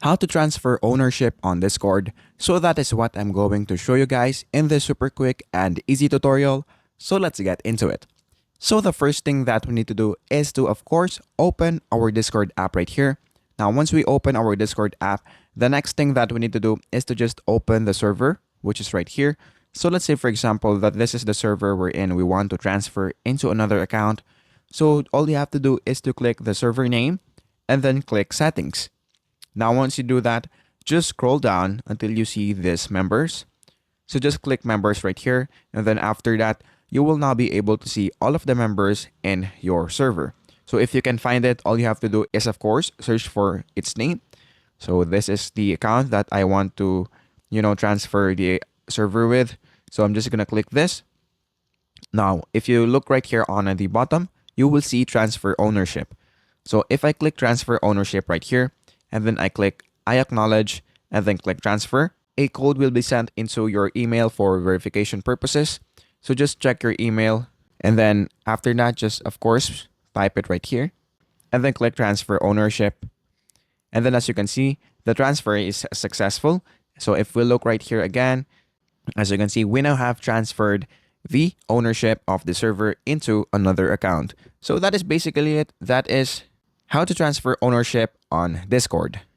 how to transfer ownership on Discord. So that is what I'm going to show you guys in this super quick and easy tutorial. So let's get into it. So the first thing that we need to do is to, of course, open our Discord app right here. Now, once we open our Discord app, the next thing that we need to do is to just open the server, which is right here. So let's say, for example, that this is the server we're in. We want to transfer into another account. So all you have to do is to click the server name and then click settings. Now, once you do that, just scroll down until you see this members. So just click members right here. And then after that, you will now be able to see all of the members in your server. So if you can find it, all you have to do is, of course, search for its name. So this is the account that I want to, transfer the server with. So I'm just going to click this. Now, if you look right here on the bottom, you will see transfer ownership. So if I click transfer ownership right here, and then I click I acknowledge, and then click transfer, a code will be sent into your email for verification purposes. So just check your email, and then after that, just of course, type it right here, and then click transfer ownership. And then as you can see, the transfer is successful. So if we look right here again, as you can see, we now have transferred the ownership of the server into another account. So that is basically it. That is how to transfer ownership on Discord.